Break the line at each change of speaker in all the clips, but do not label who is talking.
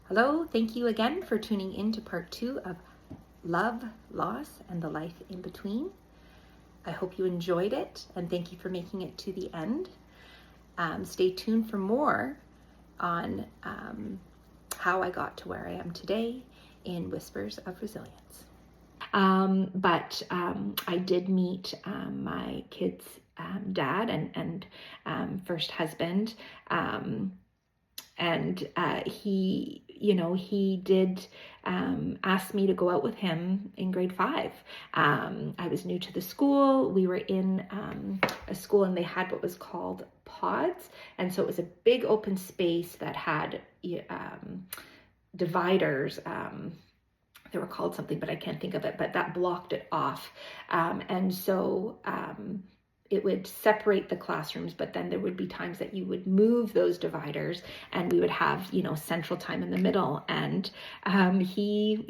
Hello, thank you again for tuning in to part 2 of Love, Loss, and the Life in Between. I hope you enjoyed it, and thank you for making it to the end. Stay tuned for more on how I got to where I am today in Whispers of Resilience. But I did meet my kid's dad and first husband. And he did ask me to go out with him in grade 5. I was new to the school. We were in a school and they had what was called pods. And so it was a big open space that had dividers. They were called something, but I can't think of it, but that blocked it off. And so it would separate the classrooms, but then there would be times that you would move those dividers and we would have, central time in the middle. And he,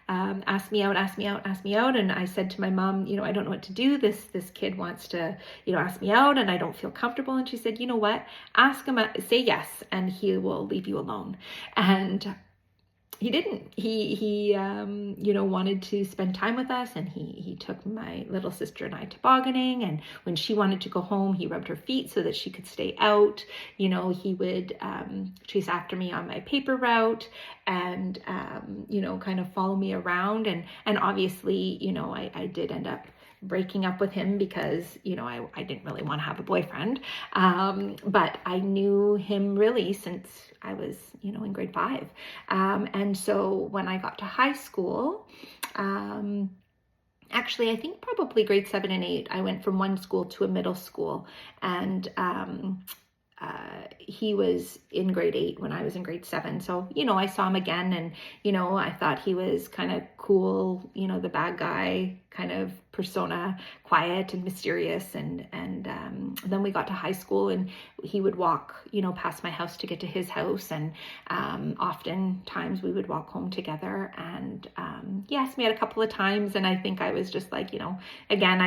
asked me out. And I said to my mom, I don't know what to do. This kid wants to, ask me out and I don't feel comfortable. And she said, you know what, ask him, say yes, and he will leave you alone. And he didn't. He wanted to spend time with us, and he took my little sister and I tobogganing. And when she wanted to go home, he rubbed her feet so that she could stay out. He would chase after me on my paper route, and kind of follow me around. And obviously, I did end up breaking up with him because, I didn't really want to have a boyfriend. But I knew him really since I was, in grade 5. And so when I got to high school, actually, I think probably grade 7 and 8, I went from one school to a middle school. And he was in grade 8 when I was in grade 7. So, I saw him again and, I thought he was kind of cool, the bad guy kind of persona, quiet and mysterious. And then we got to high school and he would walk, past my house to get to his house. And oftentimes we would walk home together. And he asked me out a couple of times. And I think I was just like, again,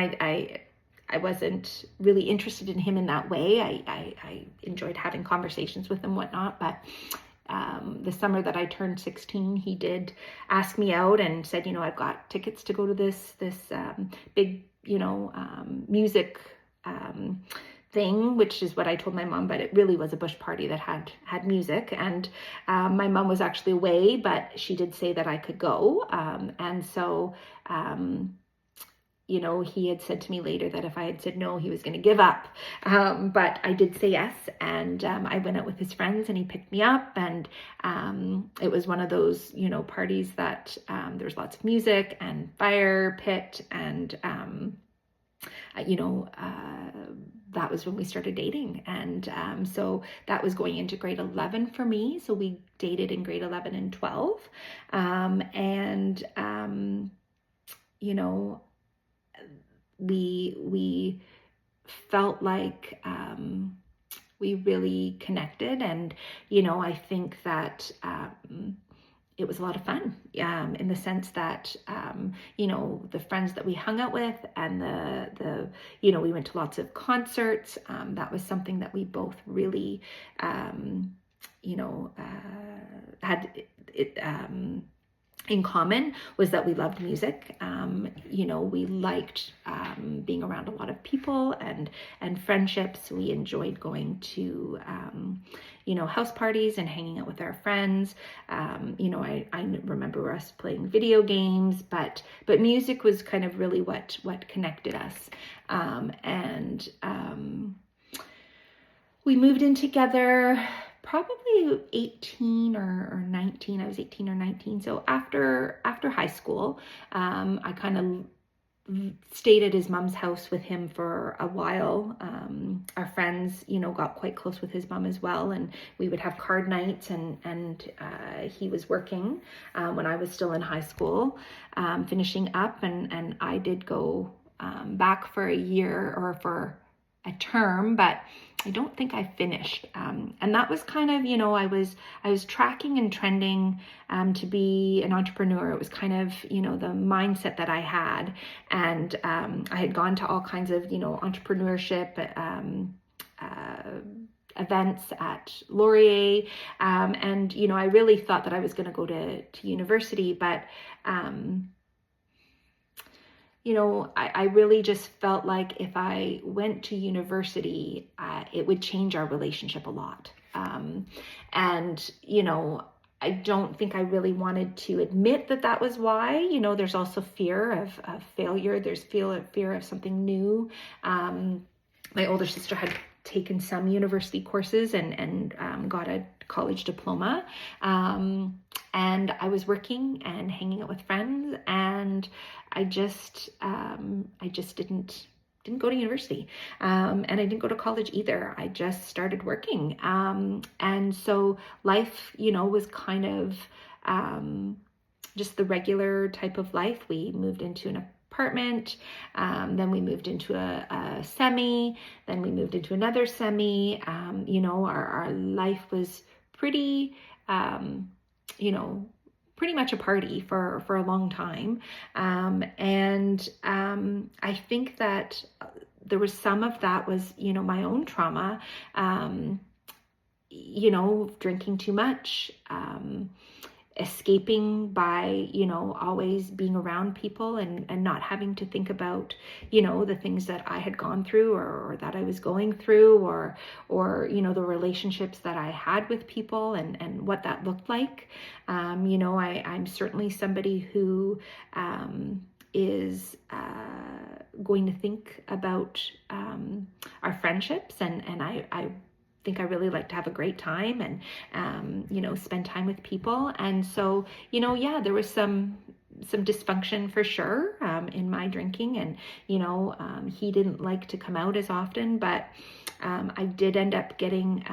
I wasn't really interested in him in that way. I enjoyed having conversations with him, whatnot. But the summer that I turned 16, he did ask me out and said, I've got tickets to go to this big, music thing, which is what I told my mom, but it really was a bush party that had music. And my mom was actually away, but she did say that I could go. And so he had said to me later that if I had said no, he was going to give up. But I did say yes. And I went out with his friends and he picked me up. And it was one of those, parties that there was lots of music and fire pit. And, that was when we started dating. And so that was going into grade 11 for me. So we dated in grade 11 and 12. We felt like we really connected, and I think that it was a lot of fun in the sense that the friends that we hung out with and the we went to lots of concerts. That was something that we both really had in common, was that we loved music. We liked being around a lot of people and friendships. We enjoyed going to house parties and hanging out with our friends. I remember us playing video games, but music was kind of really what connected us. We moved in together probably 18 or 19. I was 18 or 19. So after high school, I kind of stayed at his mom's house with him for a while. Our friends, got quite close with his mom as well. And we would have card nights and he was working when I was still in high school, finishing up. And I did go back for a year or for a term, but I don't think I finished. And that was kind of, I was tracking and trending to be an entrepreneur. It was kind of, the mindset that I had. And I had gone to all kinds of, entrepreneurship events at Laurier. And, I really thought that I was going to go to university, but, I really just felt like if I went to university, it would change our relationship a lot. And, I don't think I really wanted to admit that that was why. There's also fear of failure. There's fear of something new. My older sister had taken some university courses and got a college diploma. And I was working and hanging out with friends, and I just didn't go to university, and I didn't go to college either. I just started working, and so life, was kind of just the regular type of life. We moved into an apartment, then we moved into a semi, then we moved into another semi. Our life was pretty, pretty much a party for a long time. And I think that there was some of that was, my own trauma, drinking too much, escaping by, always being around people and not having to think about, the things that I had gone through or that I was going through or, the relationships that I had with people and what that looked like. I'm certainly somebody who is going to think about our friendships, and I think I really like to have a great time and, spend time with people. And so, there was some dysfunction for sure in my drinking, and, he didn't like to come out as often, but I did end up getting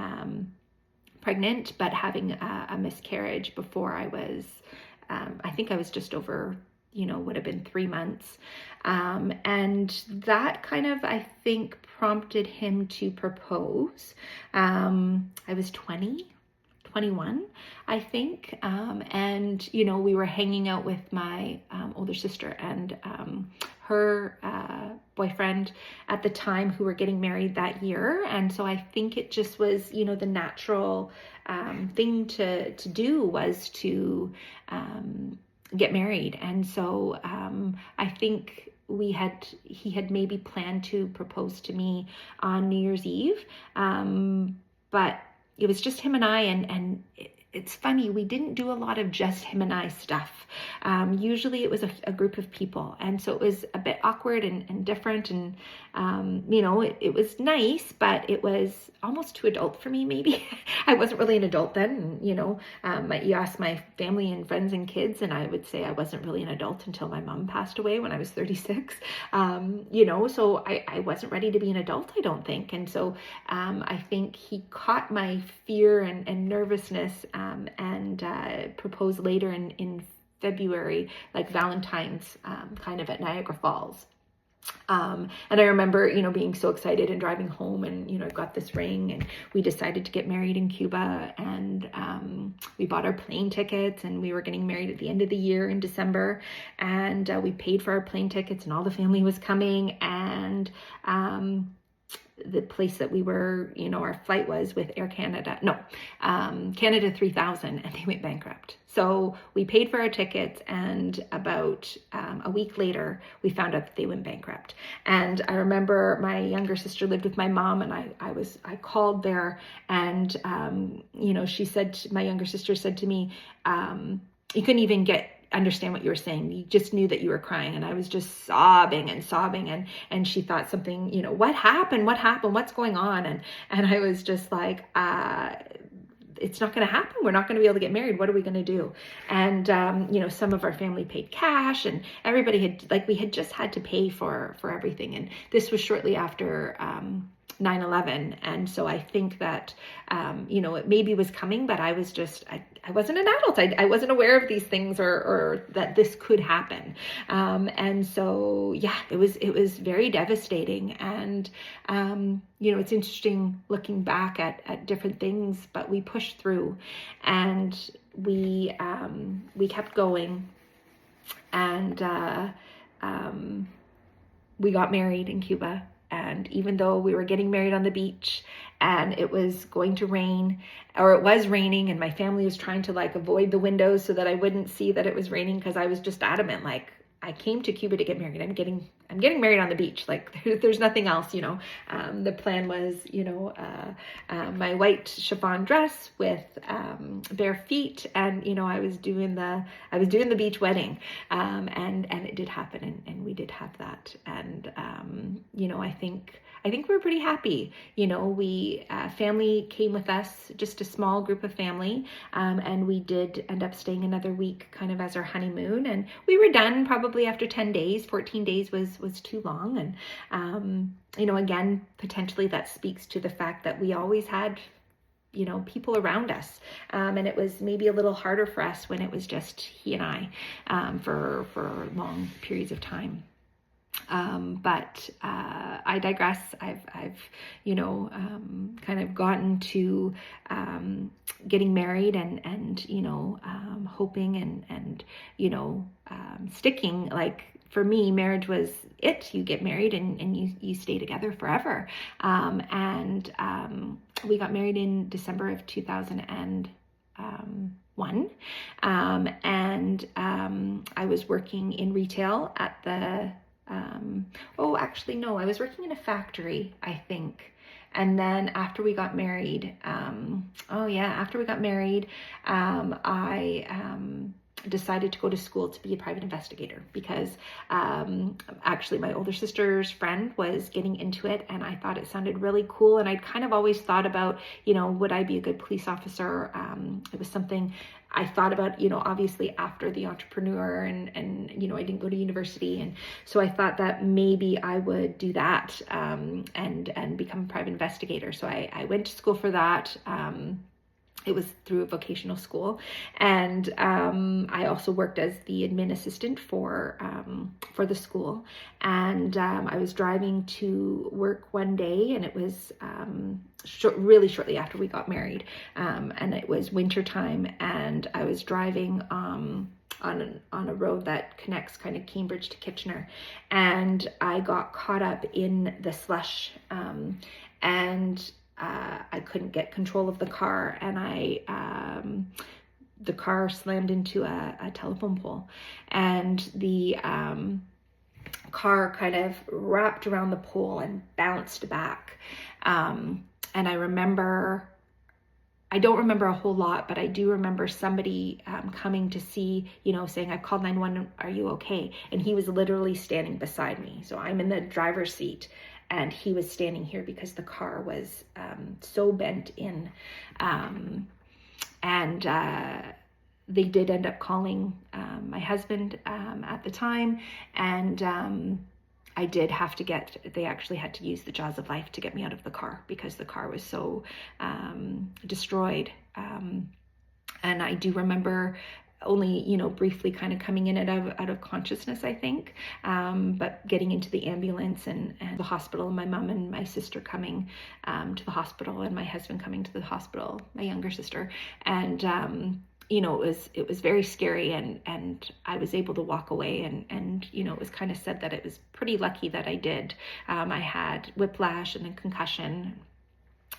pregnant, but having a miscarriage before I was, I think I was just over, would have been 3 months. And that kind of, I think, prompted him to propose. I was 21, I think. And, we were hanging out with my older sister and her boyfriend at the time, who were getting married that year. And so I think it just was, the natural thing to do was to get married. And so I think he had maybe planned to propose to me on New Year's Eve, but it was just him and I, and it's funny, we didn't do a lot of just him and I stuff. Usually it was a group of people, and so it was a bit awkward and different, and it was nice, but it was almost too adult for me, maybe. I wasn't really an adult then, you asked my family and friends and kids, and I would say I wasn't really an adult until my mom passed away when I was 36. So I wasn't ready to be an adult, I don't think. And so I think he caught my fear and nervousness, and proposed later in February, like Valentine's, kind of at Niagara Falls. And I remember, being so excited and driving home, and, I got this ring, and we decided to get married in Cuba, and we bought our plane tickets, and we were getting married at the end of the year in December, and we paid for our plane tickets, and all the family was coming, and the place that we were, our flight was with Air Canada, Canada 3000, and they went bankrupt. So we paid for our tickets, and about a week later, we found out that they went bankrupt. And I remember my younger sister lived with my mom, and I called there, and my younger sister said to me, you couldn't even understand what you were saying. You just knew that you were crying. And I was just sobbing, and she thought something, what happened, what's going on? And I was just like, it's not going to happen. We're not going to be able to get married. What are we going to do? And, some of our family paid cash, and everybody we had just had to pay for everything. And this was shortly after 9/11. And so I think that, it maybe was coming, but I was just, I wasn't an adult. I wasn't aware of these things or that this could happen. And so, yeah, it was very devastating. And, it's interesting looking back at different things, but we pushed through, and we kept going, and we got married in Cuba. And even though we were getting married on the beach and it was going to rain, or it was raining, and my family was trying to like avoid the windows so that I wouldn't see that it was raining, because I was just adamant, like, I came to Cuba to get married. I'm getting married on the beach. Like there's nothing else, you know. The plan was, you know, my white chiffon dress with bare feet, and you know, I was doing the beach wedding, and it did happen, and we did have that, and you know, I think we were pretty happy. You know, we family came with us, just a small group of family, and we did end up staying another week, kind of as our honeymoon, and we were done probably after 10 days. 14 days was too long, and you know, again, potentially that speaks to the fact that we always had, you know, people around us, and it was maybe a little harder for us when it was just he and I, for long periods of time. But I digress. I've you know, kind of gotten to getting married, and you know, hoping and you know, sticking. Like for me, marriage was it. You get married and you stay together forever. And we got married in December of 2001. And I was working in retail at the I was working in a factory, I think. And then after we got married, I decided to go to school to be a private investigator, because actually my older sister's friend was getting into it, and I thought it sounded really cool. And I'd kind of always thought about, you know, would I be a good police officer? It was something I thought about, you know, obviously after the entrepreneur, and you know, I didn't go to university, and so I thought that maybe I would do that, and become a private investigator. So I went to school for that. It was through a vocational school, and I also worked as the admin assistant for the school. And I was driving to work one day, and it was really shortly after we got married, and it was winter time, and I was driving on a road that connects kind of Cambridge to Kitchener, and I got caught up in the slush, and I couldn't get control of the car, and the car slammed into a telephone pole, and the car kind of wrapped around the pole and bounced back. And I don't remember a whole lot, but I do remember somebody coming to see, you know, saying, "I've called 911, are you okay?" And he was literally standing beside me. So I'm in the driver's seat, and he was standing here because the car was so bent in. And they did end up calling my husband at the time, and I did have to they actually had to use the jaws of life to get me out of the car, because the car was so destroyed. And I do remember only, you know, briefly kind of coming in out of consciousness, I think, but getting into the ambulance and the hospital, and my mom and my sister coming to the hospital, and my husband coming to the hospital, my younger sister. And you know, it was very scary, and I was able to walk away, and you know, it was kind of said that it was pretty lucky that I did. I had whiplash and a concussion,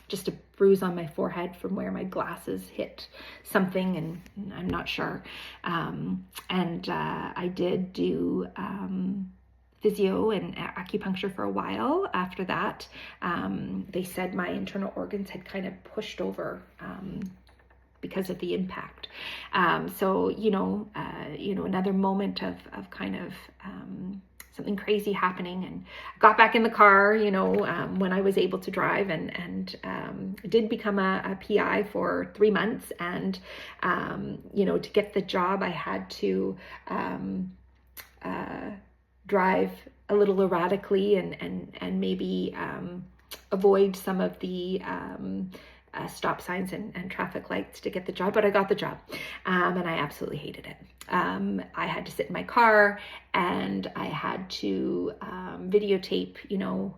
just a bruise on my forehead from where my glasses hit something, and I'm not sure. And I did do physio and acupuncture for a while after that. They said my internal organs had kind of pushed over because of the impact. So, you know, another moment of kind of something crazy happening, and got back in the car, you know, when I was able to drive, and did become a PI for 3 months. And, you know, to get the job, I had to drive a little erratically, and maybe avoid some of the stop signs and traffic lights to get the job, but I got the job, and I absolutely hated it. I had to sit in my car, and I had to videotape, you know,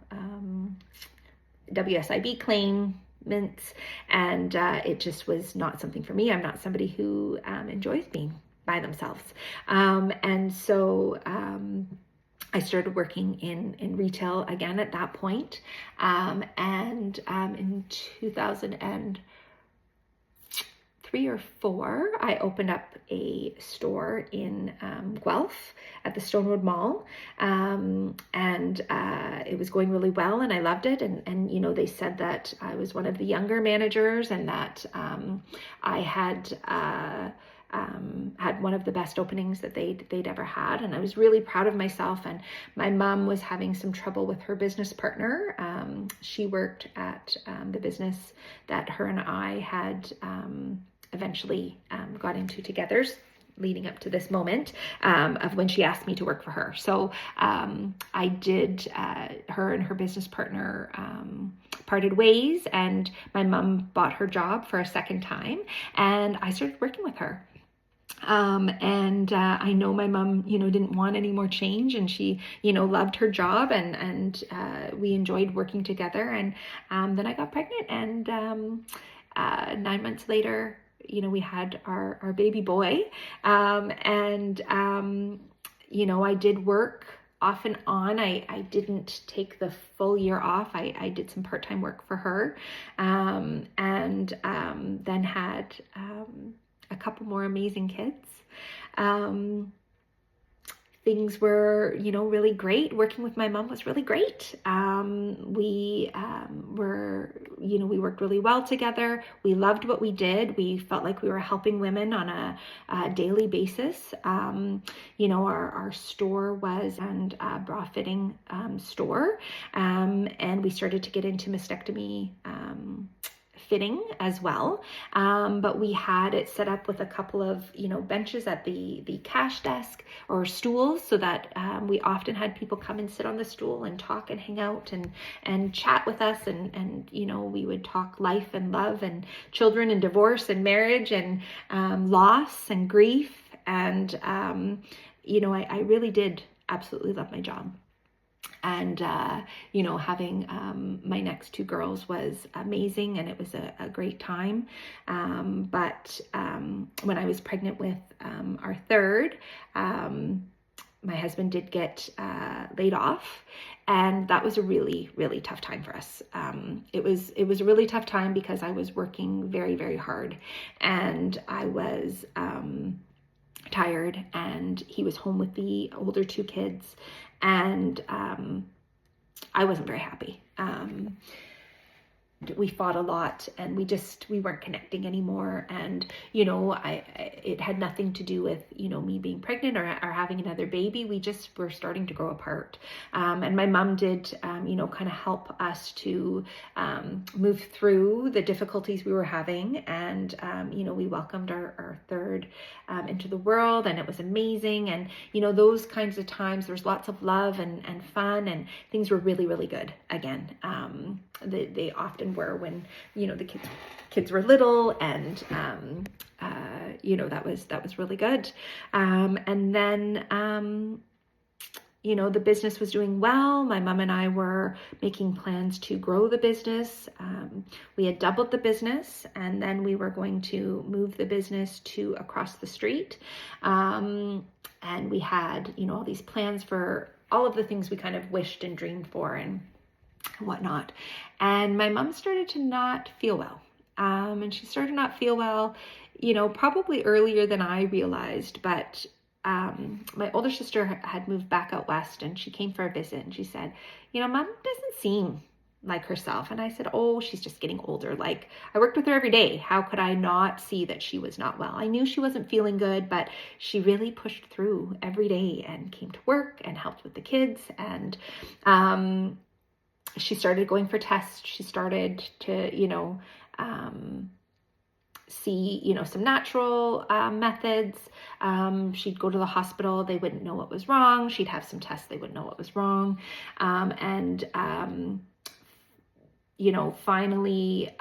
WSIB claimants, and it just was not something for me. I'm not somebody who enjoys being by themselves, and so I started working in retail again at that point. In 2003 or 4, I opened up a store in Guelph at the Stone Road Mall. It was going really well and I loved it. And you know, they said that I was one of the younger managers and that I had one of the best openings that they'd ever had, and I was really proud of myself. And my mom was having some trouble with her business partner. She worked at the business that her and I had eventually got into together, leading up to this moment of when she asked me to work for her. So I did, her and her business partner parted ways, and my mom bought her job for a second time, and I started working with her. I know my mom, you know, didn't want any more change, and she, you know, loved her job, and we enjoyed working together. And then I got pregnant, and 9 months later, you know, we had our baby boy. You know, I did work off and on. I didn't take the full year off. I did some part-time work for her, then had a couple more amazing kids. Things were, you know, really great. Working with my mom was really great. We worked really well together. We loved what we did. We felt like we were helping women on a daily basis. You know, our store was a bra fitting store, and we started to get into mastectomy fitting as well. But we had it set up with a couple of, you know, benches at the cash desk or stools, so that we often had people come and sit on the stool and talk and hang out and chat with us. And, you know, we would talk life and love and children and divorce and marriage and loss and grief. And, you know, I really did absolutely love my job. And, you know, having my next 2 girls was amazing, and it was a great time. But when I was pregnant with our third, my husband did get laid off, and that was a really, really tough time for us. It was a really tough time because I was working very, very hard, and I was tired, and he was home with the older 2 kids, and I wasn't very happy. We fought a lot, and we weren't connecting anymore. And, you know, it had nothing to do with, you know, me being pregnant or having another baby. We just were starting to grow apart. And my mom did, you know, kind of help us to move through the difficulties we were having. And, you know, we welcomed our third into the world, and it was amazing. And, you know, those kinds of times, there was lots of love and fun, and things were really, really good again. They often were when, you know, the kids were little, and you know, that was really good. And then you know, the business was doing well. My mom and I were making plans to grow the business. We had doubled the business, and then we were going to move the business to across the street. And we had, you know, all these plans for all of the things we kind of wished and dreamed for and whatnot. And my mom started to not feel well. And she started to not feel well, you know, probably earlier than I realized. But my older sister had moved back out west, and she came for a visit, and she said, you know, Mom doesn't seem like herself. And I said, oh, she's just getting older. Like, I worked with her every day. How could I not see that she was not well? I knew she wasn't feeling good, but she really pushed through every day and came to work and helped with the kids. And she started going for tests. She started to, you know, see, you know, some natural methods. She'd go to the hospital. They wouldn't know what was wrong. She'd have some tests. They wouldn't know what was wrong. You know, finally,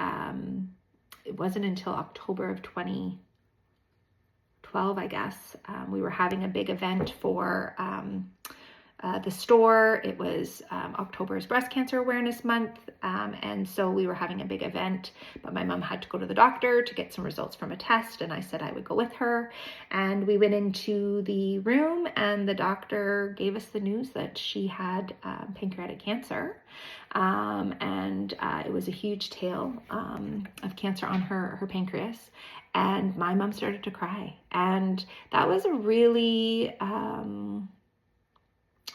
it wasn't until October of 2012, I guess, we were having a big event for the store. It was October's Breast Cancer Awareness Month, and so we were having a big event, but my mom had to go to the doctor to get some results from a test, and I said I would go with her. And we went into the room, and the doctor gave us the news that she had pancreatic cancer, and it was a huge tail of cancer on her pancreas. And my mom started to cry, and that was a really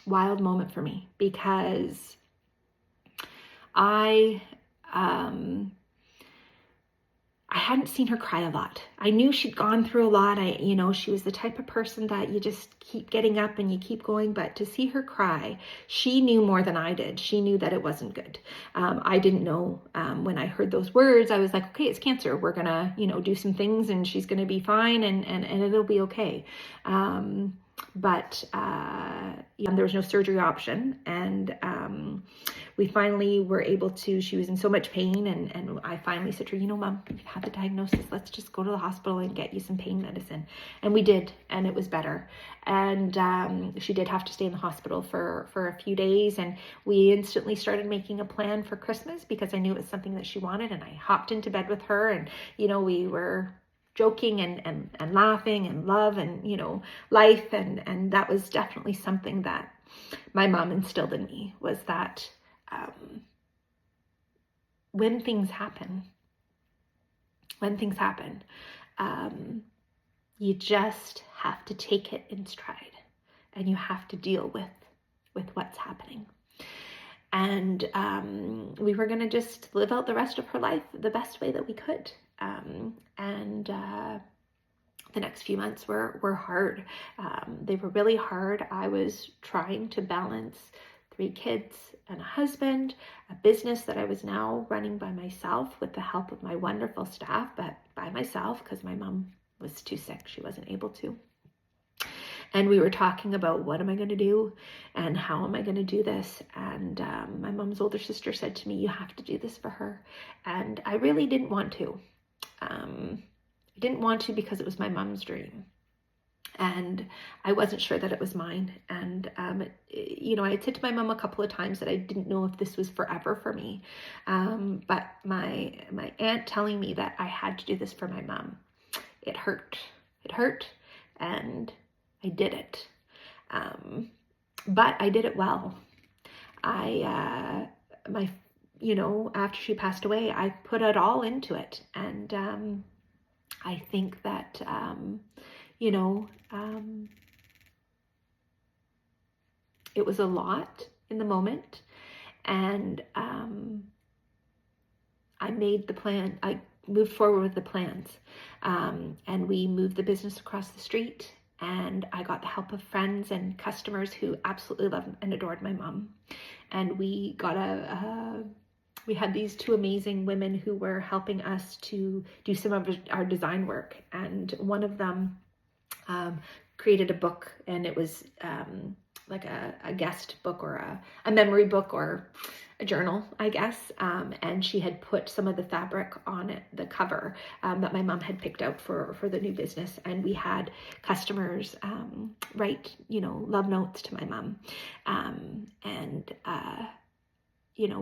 wild moment for me, because I hadn't seen her cry a lot. I knew she'd gone through a lot. She was the type of person that you just keep getting up and you keep going, but to see her cry, she knew more than I did. She knew that it wasn't good. I didn't know. When I heard those words, I was like, okay, it's cancer. We're gonna, do some things, and she's gonna be fine, and it'll be okay. But there was no surgery option, and we finally were able to. She was in so much pain, and I finally said to her, Mom, you've had the diagnosis, let's just go to the hospital and get you some pain medicine. And we did, and it was better. And she did have to stay in the hospital for a few days, and we instantly started making a plan for Christmas, because I knew it was something that she wanted. And I hopped into bed with her, and we were joking and laughing and love and life, and that was definitely something that my mom instilled in me, was that when things happen, you just have to take it in stride, and you have to deal with what's happening. And we were going to just live out the rest of her life the best way that we could. The next few months were hard. They were really hard. I was trying to balance 3 kids and a husband, a business that I was now running by myself with the help of my wonderful staff, but by myself because my mom was too sick. She wasn't able to. And we were talking about, what am I going to do and how am I going to do this? And my mom's older sister said to me, you have to do this for her. And I really didn't want to. I didn't want to, because it was my mom's dream. And I wasn't sure that it was mine. And, I had said to my mom a couple of times that I didn't know if this was forever for me. But my aunt telling me that I had to do this for my mom, it hurt. It hurt. And I did it. But I did it well. After she passed away, I put it all into it. And I think that, it was a lot in the moment. And I made the plan. I moved forward with the plans. And we moved the business across the street. And I got the help of friends and customers who absolutely loved and adored my mom. And we got we had these 2 amazing women who were helping us to do some of our design work. And one of them created a book, and it was like a guest book or a memory book or a journal, I guess. And she had put some of the fabric on it, the cover that my mom had picked out for the new business. And we had customers write, love notes to my mom.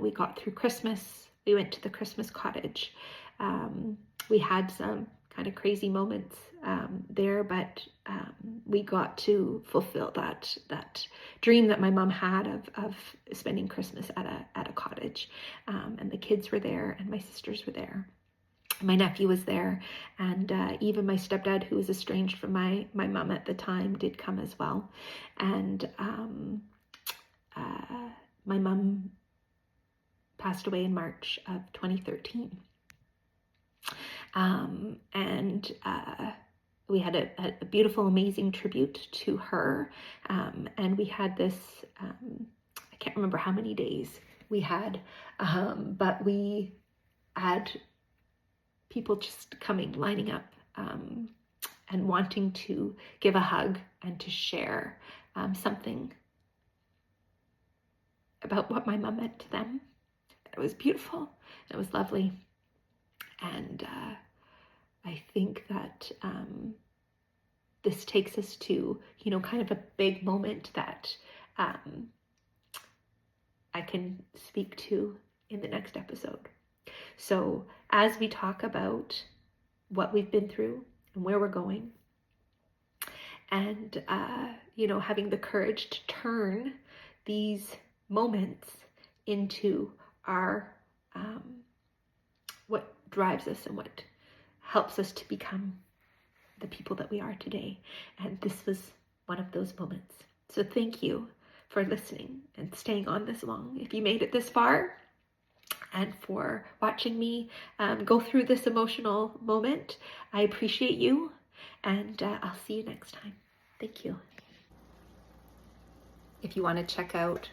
We got through Christmas. We went to the Christmas cottage. We had some kind of crazy moments there, but we got to fulfill that dream that my mom had of spending Christmas at a cottage. And the kids were there, and my sisters were there. My nephew was there, and even my stepdad, who was estranged from my mom at the time, did come as well. And my mom passed away in March of 2013. We had a beautiful, amazing tribute to her. And we had this, I can't remember how many days we had, but we had people just coming, lining up, and wanting to give a hug and to share something about what my mom meant to them. It was beautiful. It was lovely. And I think that this takes us to, kind of a big moment that I can speak to in the next episode. So as we talk about what we've been through and where we're going, and having the courage to turn these moments into our what drives us and what helps us to become the people that we are today. And this was one of those moments. So thank you for listening and staying on this long. If you made it this far, and for watching me go through this emotional moment, I appreciate you, and I'll see you next time. Thank you. If you want to check out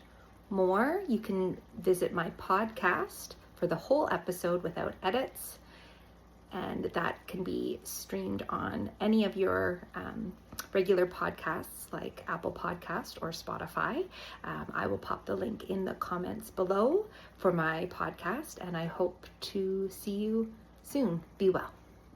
more, you can visit my podcast for the whole episode without edits, and that can be streamed on any of your regular podcasts like Apple Podcast or Spotify. I will pop the link in the comments below for my podcast, and I hope to see you soon. Be well.